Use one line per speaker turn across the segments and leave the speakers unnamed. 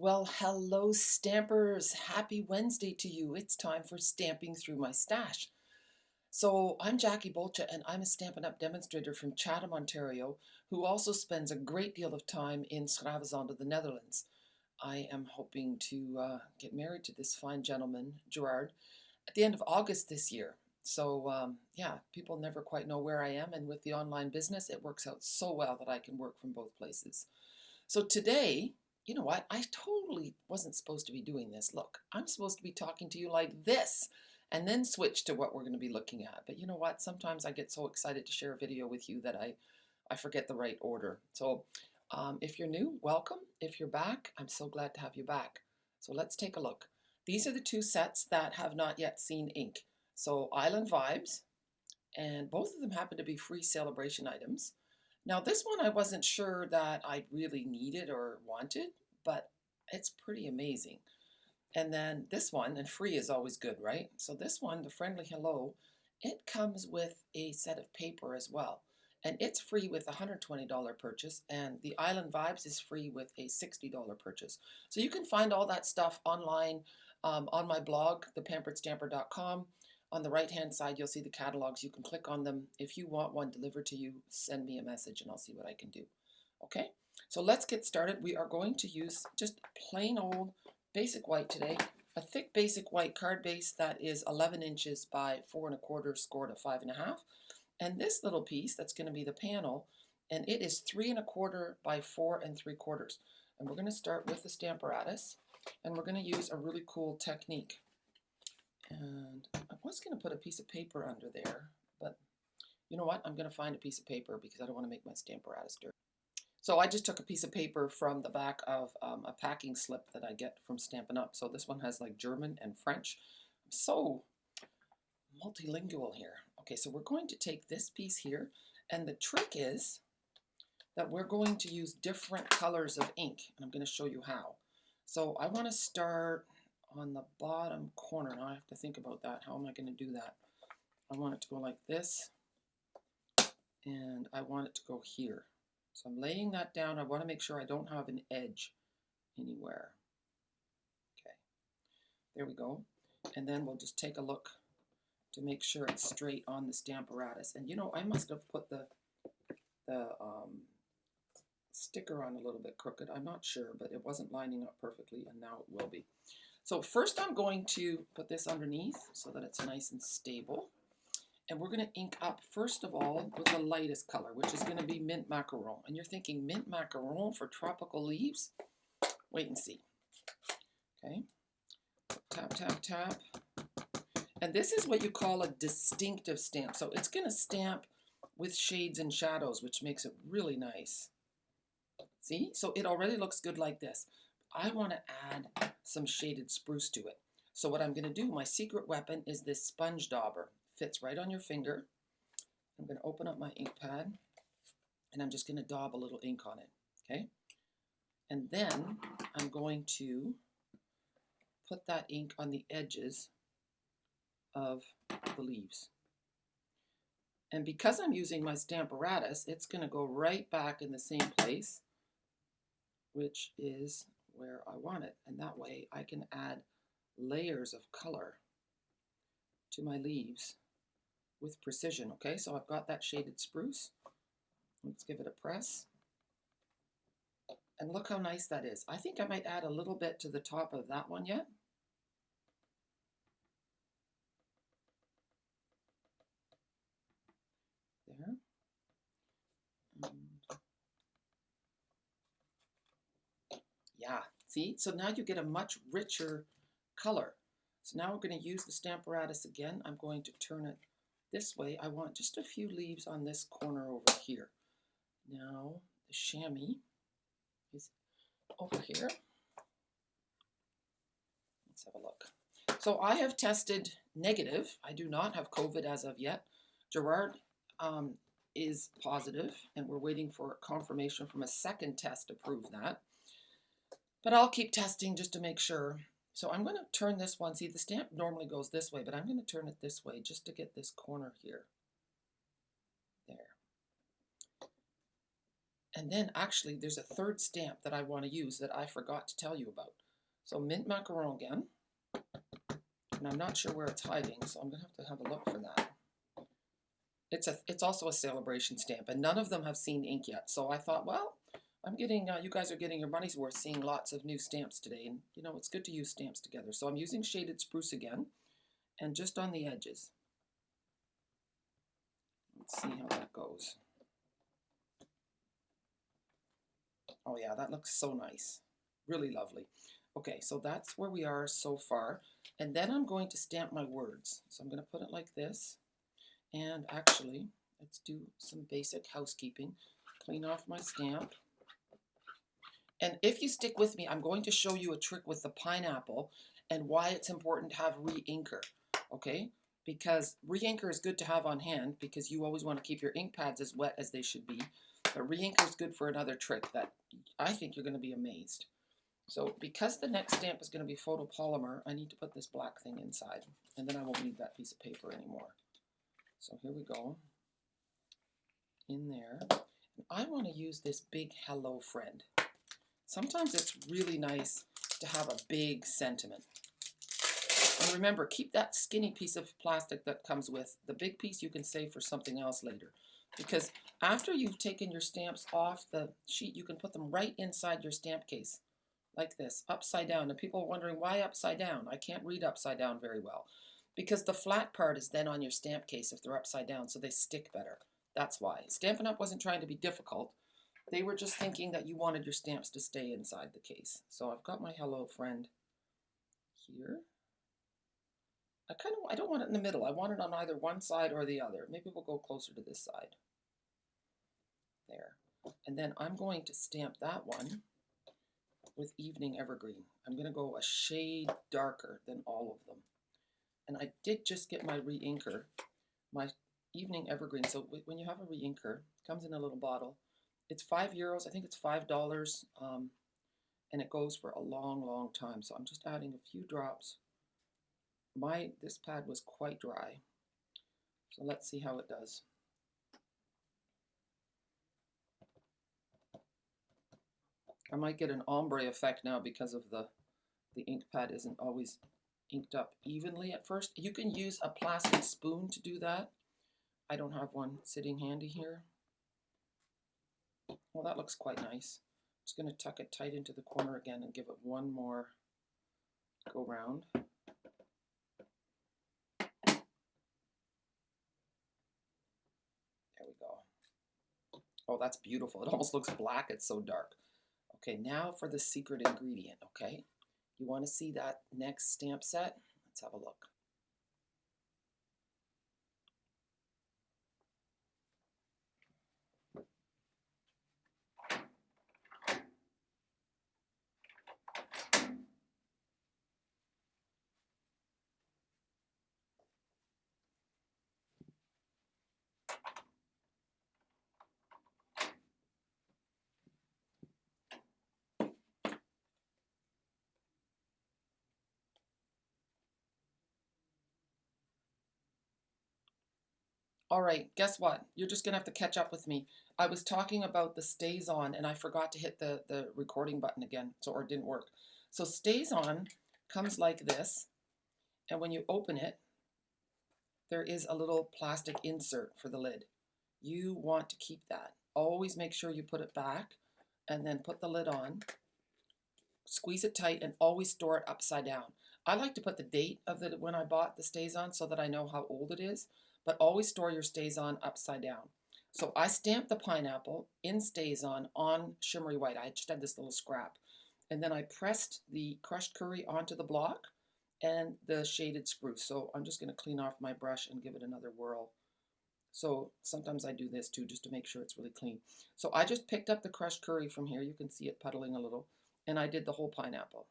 Well, hello, stampers. Happy Wednesday to you. It's time for Stamping Through My Stash. So, I'm Jackie Bolcha, and I'm a Stampin' Up! Demonstrator from Chatham, Ontario, who also spends a great deal of time in Schravenzande, the Netherlands. I am hoping to get married to this fine gentleman, Gerard, at the end of August this year. So, yeah, people never quite know where I am, and with the online business, it works out so well that I can work from both places. So today, you know what? I totally wasn't supposed to be doing this. Look, I'm supposed to be talking to you like this and then switch to what we're going to be looking at. But you know what? Sometimes I get so excited to share a video with you that I forget the right order. So if you're new, welcome. If you're back, I'm so glad to have you back. So let's take a look. These are the two sets that have not yet seen ink. So Island Vibes, and both of them happen to be free celebration items. Now, this one I wasn't sure that I really needed or wanted, but it's pretty amazing. And then this one, and free is always good, right? So this one, the Friendly Hello, it comes with a set of paper as well. And it's free with a $120 purchase, and the Island Vibes is free with a $60 purchase. So you can find all that stuff online on my blog, thepamperedstamper.com. On the right-hand side, you'll see the catalogs. You can click on them. If you want one delivered to you, send me a message and I'll see what I can do. Okay, so let's get started. We are going to use just plain old basic white today. A thick basic white card base that is 11 inches by 4 1/4 scored at 5 1/2. And this little piece, that's going to be the panel, and it is 3 1/4 by 4 3/4. And we're going to start with the Stamparatus, and we're going to use a really cool technique. And I was going to put a piece of paper under there, but you know what? I'm going to find a piece of paper because I don't want to make my Stamparatus dirty. So I just took a piece of paper from the back of a packing slip that I get from Stampin' Up. So this one has like German and French. I'm so multilingual here. Okay, so we're going to take this piece here, and the trick is that we're going to use different colors of ink, and I'm going to show you how. So I want to start on the bottom corner. Now I have to think about that. How am I going to do that? I want it to go like this, and I want it to go here. So I'm laying that down. I want to make sure I don't have an edge anywhere. Okay, there we go. And then we'll just take a look to make sure it's straight on the Stamparatus. And you know, I must have put the sticker on a little bit crooked. I'm not sure, but it wasn't lining up perfectly, and now it will be. So first I'm going to put this underneath so that it's nice and stable. And we're going to ink up, first of all, with the lightest color, which is going to be mint macaron. And you're thinking, mint macaron for tropical leaves? Wait and see. Okay. Tap, tap, tap. And this is what you call a distinctive stamp. So it's going to stamp with shades and shadows, which makes it really nice. See? So it already looks good like this. I want to add some shaded spruce to it. So what I'm going to do, my secret weapon is this sponge dauber. Fits right on your finger. I'm going to open up my ink pad, and I'm just going to daub a little ink on it. Okay? And then I'm going to put that ink on the edges of the leaves. And because I'm using my Stamparatus, it's going to go right back in the same place, which is where I want it. And that way I can add layers of color to my leaves with precision. Okay, so I've got that shaded spruce. Let's give it a press. And look how nice that is. I think I might add a little bit to the top of that one yet. There. Yeah, see? So now you get a much richer color. So now we're going to use the Stamparatus again. I'm going to turn it this way. I want just a few leaves on this corner over here. Now the chamois is over here. Let's have a look. So I have tested negative. I do not have COVID as of yet. Gerard is positive, and we're waiting for confirmation from a second test to prove that. But I'll keep testing just to make sure. So I'm going to turn this one. See, the stamp normally goes this way, but I'm going to turn it this way just to get this corner here. There. And then actually there's a third stamp that I want to use that I forgot to tell you about. So mint macaron again. And I'm not sure where it's hiding, so I'm going to have a look for that. It's also a celebration stamp, and none of them have seen ink yet. So I thought, well, I'm getting, you guys are getting your money's worth seeing lots of new stamps today. And, you know, it's good to use stamps together. So I'm using shaded spruce again, and just on the edges. Let's see how that goes. Oh yeah, that looks so nice. Really lovely. Okay, so that's where we are so far. And then I'm going to stamp my words. So I'm going to put it like this. And actually, let's do some basic housekeeping. Clean off my stamp. And if you stick with me, I'm going to show you a trick with the pineapple and why it's important to have re-inker, okay? Because re-inker is good to have on hand because you always want to keep your ink pads as wet as they should be. But re-inker is good for another trick that I think you're going to be amazed. So because the next stamp is going to be photopolymer, I need to put this black thing inside. And then I won't need that piece of paper anymore. So here we go. In there. And I want to use this big hello friend. Sometimes it's really nice to have a big sentiment. And remember, keep that skinny piece of plastic that comes with. The big piece you can save for something else later. Because after you've taken your stamps off the sheet, you can put them right inside your stamp case. Like this, upside down. And people are wondering, why upside down? I can't read upside down very well. Because the flat part is then on your stamp case if they're upside down, so they stick better. That's why. Stampin' Up! Wasn't trying to be difficult. They were just thinking that you wanted your stamps to stay inside the case. So I've got my hello friend here. I don't want it in the middle. I want it on either one side or the other. Maybe we'll go closer to this side. There. And then I'm going to stamp that one with Evening Evergreen. I'm going to go a shade darker than all of them. And I did just get my re-inker, my Evening Evergreen. So when you have a re-inker, it comes in a little bottle. It's €5. I think it's $5. And it goes for a long, long time. So I'm just adding a few drops. This pad was quite dry. So let's see how it does. I might get an ombre effect now because of the ink pad isn't always inked up evenly at first. You can use a plastic spoon to do that. I don't have one sitting handy here. Well, that looks quite nice. I'm just going to tuck it tight into the corner again and give it one more go round. There we go. Oh, that's beautiful. It almost looks black. It's so dark. Okay, now for the secret ingredient, okay? You want to see that next stamp set? Let's have a look. All right, guess what? You're just going to have to catch up with me. I was talking about the stays on and I forgot to hit the recording button again, or it didn't work. So stays on comes like this, and when you open it, there is a little plastic insert for the lid. You want to keep that. Always make sure you put it back and then put the lid on, squeeze it tight, and always store it upside down. I like to put the date of when I bought the stays on so that I know how old it is. But always store your stays on upside down. So I stamped the pineapple in stays on shimmery white. I just had this little scrap. And then I pressed the crushed curry onto the block and the shaded spruce. So I'm just going to clean off my brush and give it another whirl. So sometimes I do this too, just to make sure it's really clean. So I just picked up the crushed curry from here. You can see it puddling a little. And I did the whole pineapple.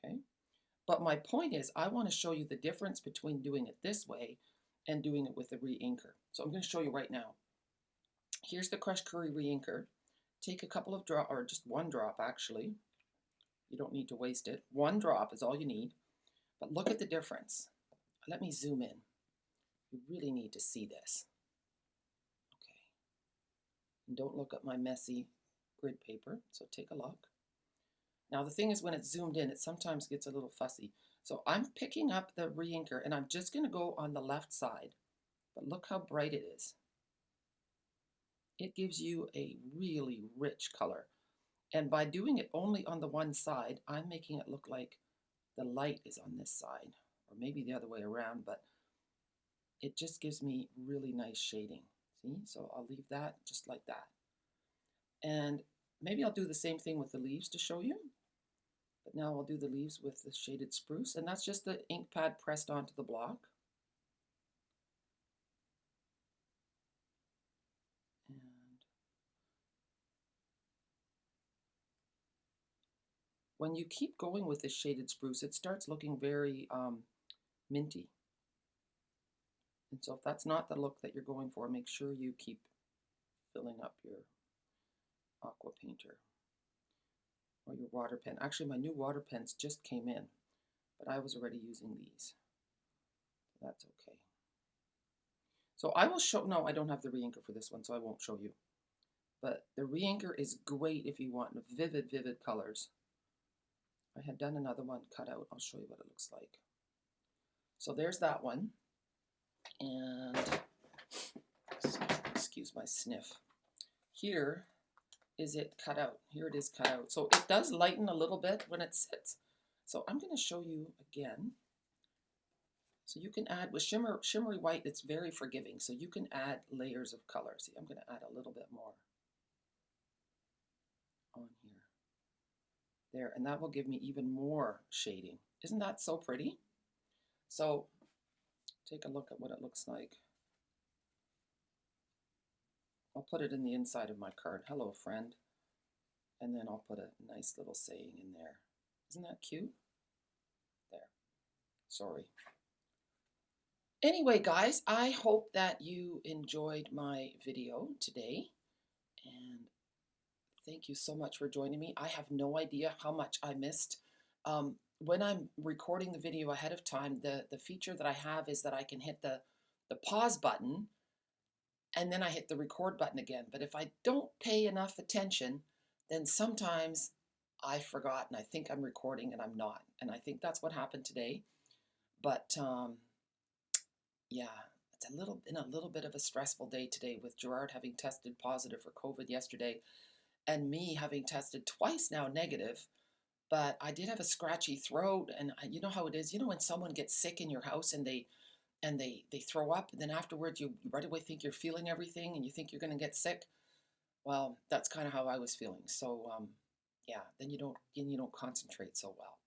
Okay. But my point is, I want to show you the difference between doing it this way and doing it with the re-inker. So I'm going to show you right now. Here's the crushed curry re-inker. Take a couple of drops, or just one drop actually. You don't need to waste it. One drop is all you need. But look at the difference. Let me zoom in. You really need to see this. Okay. And don't look at my messy grid paper, so take a look. Now the thing is, when it's zoomed in, it sometimes gets a little fussy. So I'm picking up the re-inker and I'm just going to go on the left side. But look how bright it is. It gives you a really rich color. And by doing it only on the one side, I'm making it look like the light is on this side, or maybe the other way around, but it just gives me really nice shading. See, so I'll leave that just like that. And maybe I'll do the same thing with the leaves to show you. But now I'll do the leaves with the shaded spruce, and that's just the ink pad pressed onto the block. And when you keep going with this shaded spruce, it starts looking very minty. And so if that's not the look that you're going for, make sure you keep filling up your aqua painter or your water pen. Actually, my new water pens just came in, but I was already using these. That's okay. So I will show, no, I don't have the re-inker for this one, so I won't show you. But the re-inker is great if you want vivid, vivid colors. I had done another one cut out. I'll show you what it looks like. So there's that one. And excuse my sniff. Here is it cut out. Here it is cut out. So it does lighten a little bit when it sits. So I'm going to show you again. So you can add, with shimmery white, it's very forgiving. So you can add layers of color. See, I'm going to add a little bit more on here. There, and that will give me even more shading. Isn't that so pretty? So take a look at what it looks like. I'll put it in the inside of my card. Hello, friend. And then I'll put a nice little saying in there. Isn't that cute? There. Sorry. Anyway, guys, I hope that you enjoyed my video today. And thank you so much for joining me. I have no idea how much I missed. When I'm recording the video ahead of time, the feature that I have is that I can hit the pause button and then I hit the record button again. But if I don't pay enough attention, then sometimes I forgot and I think I'm recording and I'm not. And I think that's what happened today. But yeah, it's been a little bit of a stressful day today with Gerard having tested positive for COVID yesterday and me having tested twice now negative. But I did have a scratchy throat, and you know how it is. You know when someone gets sick in your house and they throw up, and then afterwards you right away think you're feeling everything, and you think you're going to get sick. Well, that's kind of how I was feeling. So yeah, then you don't concentrate so well.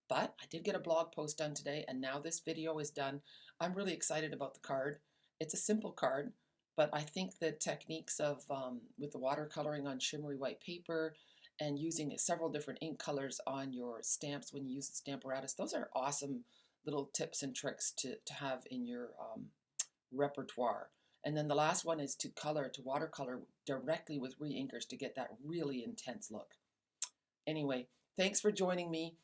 But I did get a blog post done today, and now this video is done. I'm really excited about the card. It's a simple card, but I think the techniques of with the watercoloring on shimmery white paper and using several different ink colors on your stamps when you use the Stamparatus, those are awesome little tips and tricks to have in your repertoire. And then the last one is to watercolor directly with re-inkers to get that really intense look. Anyway, thanks for joining me.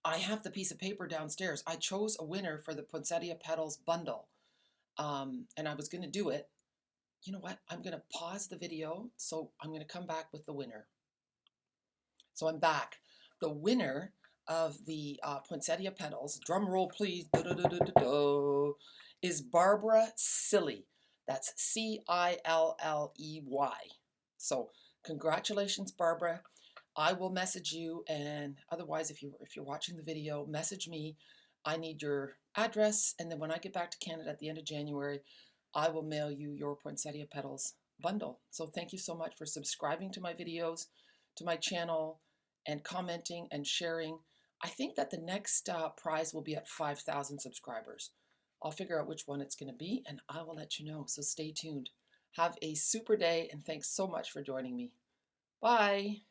I have the piece of paper downstairs. I chose a winner for the Poinsettia Petals bundle, and I was going to do it. You know what? I'm going to pause the video, so I'm going to come back with the winner. So I'm back. The winner of the Poinsettia Petals, drum roll please, is Barbara Cilley. That's C-I-L-L-E-Y. So congratulations, Barbara. I will message you, and otherwise, if you're watching the video, message me. I need your address, and then when I get back to Canada at the end of January, I will mail you your Poinsettia Petals bundle. So thank you so much for subscribing to my videos, to my channel, and commenting and sharing. I think that the next prize will be at 5,000 subscribers. I'll figure out which one it's going to be, and I will let you know. So stay tuned. Have a super day, and thanks so much for joining me. Bye.